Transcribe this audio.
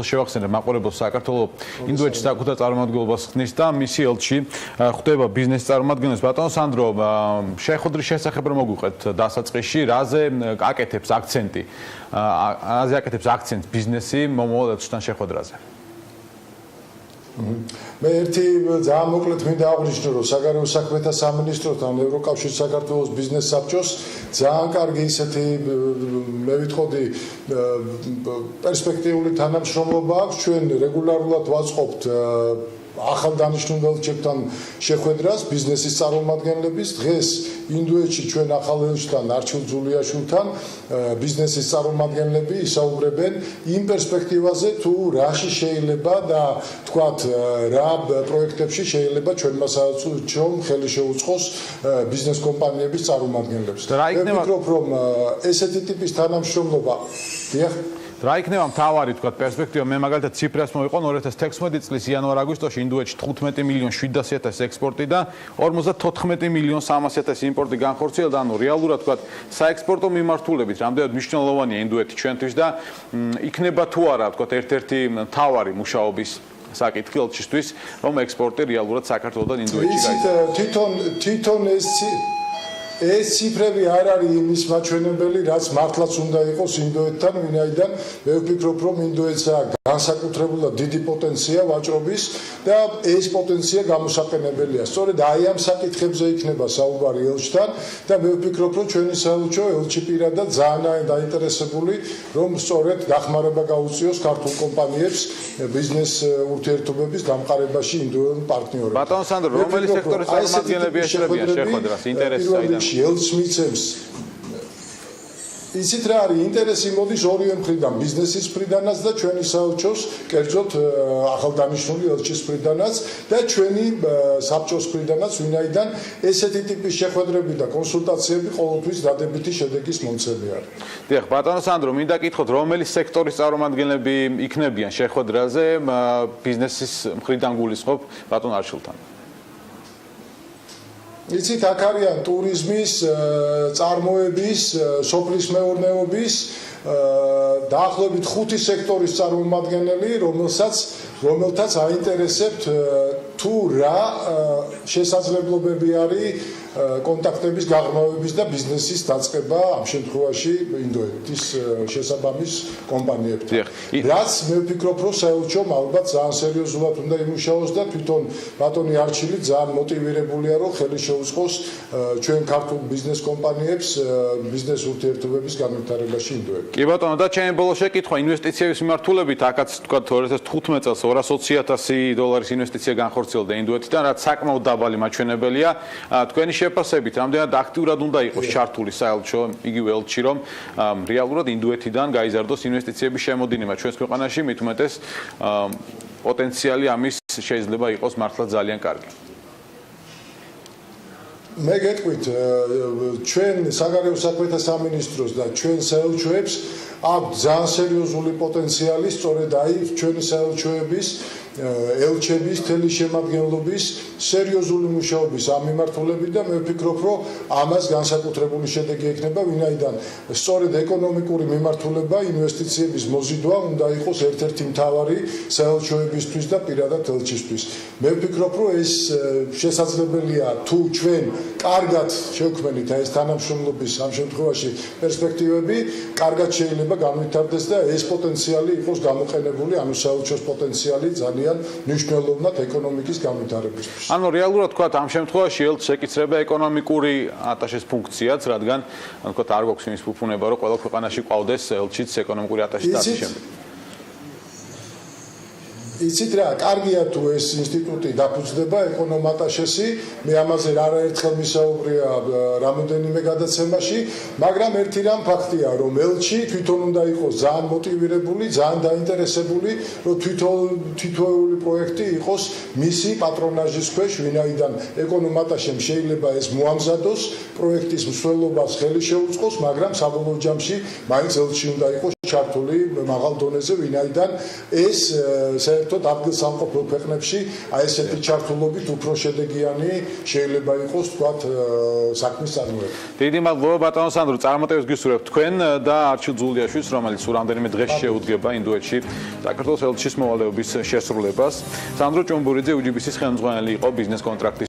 შევახსენებ მაყურებელს საქართველოს ინდოეთის საკუთარ წარმომადგენლობას ხნის და მისი ელჩი ხვდება ბიზნეს წარმომადგენლებს ბატონო სანდრო შეხვედრის შესახებ რომ მოგვიყეთ დასაწყისში რაზე აკეთებს აქცენტს ბიზნესი მომავალ ელჩთან შეხვედრაზე მე ერთი ძალიან მოკლედ მინდა აღვნიშნო რომ საგარეო საქმეთა სამინისტროსთან ევროკავშირის საქართველოს ბიზნეს საბჭოს ძალიან კარგი ისეთი მე ვიტყოდი პერსპექტიული თანამშრომლობა აქვს ჩვენ რეგულარულად ვაწყობთ ახალ დანიშნულებებთან შეხვედრას ბიზნესის წარმომადგენლების დღეს ინდოეთში ჩვენ ახალ ელჩთან არჩილ ძულიაშვილთან ბიზნესის წარმომადგენლები ისაუბრებენ იმ პერსპექტივაზე თუ რაში შეიძლება და თქვათ რა პროექტებში შეიძლება ჩვენმა საერთოდ ხელი შეუწყოს ბიზნეს კომპანიების წარმომადგენლებს. მე ვფიქრობ რომ ესეთი ტიპის თანამშრომლობა რა იქნება მთავარი თქვა პერსპექტივა მე მაგალითად ციფრას მოვიყო 2016 წლის იანვარ-აგვისტოში ინდოეთში 15,700,000 ექსპორტი და 54,300,000 იმპორტი განხორციელდა ანუ რეალურად თქვა საექსპორტო მიმართულებით რამდენად მნიშვნელოვანია ინდოეთი ჩვენთვის და იქნება თუ არა თქვა ერთ-ერთი მთავარი მუშაობის საკითხი ელჩისთვის რომ ექსპორტი რეალურად საქართველოსთან ინდოეთში გაიზარდოს თვითონ ეს ციფრები არ არის იმის მაჩვენებელი, რაც მართლაც უნდა იყოს ინდოეთთან, ვინაიდან მე ვფიქრობ, რომ ინდოეთს განსაკუთრებულად დიდი პოტენცია ვაჭრობის და ეს პოტენცია გამოსაყენებელია. სწორედ აი ამ საკითხებზე იქნება საუბარი ელჩთან და მე ვფიქრობ, რომ ჩვენი საელჩო ელჩი პირადად ძალიან დაინტერესებული, რომ სწორედ დახმარება გაუწიოს ქართულ კომპანიებს ბიზნეს ურთიერთობების დამყარებაში ინდოელ პარტნიორებს. ბატონო სანდრო, რომელი სექტორის წარმომადგენლები ეშლებიან შეხვედრას ინტერესს საიდან? ელჩს მიცემს იცით რა არის ინტერესი მოდის ორივე მხრიდან ბიზნესის მხრიდანაც და ჩვენი საელჩოს კერძოდ ახალდანიშნული ელჩის მხრიდანაც და ჩვენი საბჭოს მხრიდანაც ვინაიდან ესეთი ტიპის შეხვედრები და კონსულტაციები ყოველთვის დადებითი შედეგის მომცემი არის. დიახ, ბატონო სანდრო, მინდა გითხოთ, რომელი სექტორის წარმომადგენლები იქნებიან შეხვედრაზე ბიზნესის მხრიდან გულისხმობ ბატონ არჩილთან? იცით აქ არიან ტურიზმის, წარმოების, სოფლის მეურნეობის დაახლოებით 5 სექტორის წარმომადგენელი, რომელთაც აინტერესებთ თუ რა შესაძლებლობები არის კონტაქტების გაღრმავების და ბიზნესის დაწყება ამ შემთხვევაში ინდოეთის შესაბამის კომპანიებთან. რაც მე ვფიქრობ, რომ საელჩომ ალბათ ძალიან სერიოზულად უნდა იმუშაოს და თვითონ ბატონი არჩილი ძალიან მოტივირებულია, რომ ხელი შეუწყოს ჩვენ ქართულ ბიზნეს კომპანიებს ბიზნეს ურთიერთობების განვითარებაში ინდოეთში. კი ბატონო, და ჩემი ბოლო შეკითხვა ინვესტიციების მიმართულებით, აქაც თქვა 2015 წელს 220,000 დოლარის ინვესტიცია განხორციელდა ინდოეთიდან, რაც საკმაოდ დაბალი მაჩვენებელია. თქვენი შეფასებით, რამდენად აქტიურად უნდა იყოს ჩართული საელჩო, იგივე ელჩი, რომ რეალურად ინდოეთიდან გაიზარდოს ინვესტიციების შემოდინება ჩვენს ქვეყანაში, მით უმეტეს პოტენციალი ამის შეიძლება იყოს მართლა ძალიან კარგი. მე გეტყვით, ჩვენ საგარეო საქმეთა სამინისტროს და ჩვენ საელჩოებს აქვს ძალიან სერიოზული პოტენციალი, სწორედ აი ჩვენი საელჩოების ელჩების თელი შემადგენლობის სერიოზული მუშაობის ამ მიმართულებით და მე ვფიქრობ, რომ ამას განსაკუთრებული შედეგი ექნება, ვინაიდან სწორედ ეკონომიკური მიმართულება, ინვესტიციების მოზიდვა უნდა იყოს ერთ-ერთი მთავარი საელჩოებისთვის და პირადად ელჩისთვის. მე ვფიქრობ, რომ ეს შესაძლებელია თუ ჩვენ კარგად შევქმნით ეს თანამშრომლობის ამ შემთხვევაში პერსპექტივები, კარგად შეიძლება განვითარდეს და ეს პოტენციალი იყოს გამოყენებული, ანუ საელჩოს პოტენციალი ძალიან მნიშვნელოვნად ეკონომიკის განვითარებისთვის. ანუ რეალურად თქვა ამ შემთხვევაში ელჩს ეკიცრება ეკონომიკური ატაშეს ფუნქციაც, რადგან თქვა არ გვაქვს იმის ფუფუნება, რომ ყველა ქვეყანაში ყავდეს ელჩიც ეკონომიკური ატაშის და ამის შემდეგ. იცით რა, კარგია თუ ეს ინსტიტუტი დაფუძნდება ეკონომატაშესი, მე ამაზე არაერთხელ მისაუბრია რამოდენიმე გადაცემაში, მაგრამ ერთი რამ ფაქტია, რომ ელჩი თვითონ უნდა იყოს ძალიან მოტივირებული, ძალიან დაინტერესებული, რომ თითოეული პროექტი იყოს მისი პატრონაჟის ქვეშ, ვინაიდან ეკონომატაშემ შეიძლება ეს მოამზადოს, პროექტის მსვლელობას ხელი შეუწყოს, მაგრამ საბოლოო ჯამში მაინც ელჩი უნდა იყოს ჩართული მაღალ დონეზე, ვინაიდან ეს საერთოდ ადგილსამყოფელ ქვეყნებში აი ესეთი ჩართულობით უფრო შედეგიანი შეიძლება იყოს თქვათ საქმის წარმოება. დიდი მადლობა ბატონო სანდრო, წარმატებებს გისურვებთ თქვენ და არჩილ ძულიაშვილს, რომელიც რამდენიმე დღეს შეუდგება ინდოეთში საქართველოს ელჩის მოვალეობის შესრულებას. სანდრო ჭუმბურიძე UGBC-ის ხელმძღვანელი იყო ბიზნეს კონტრაქტის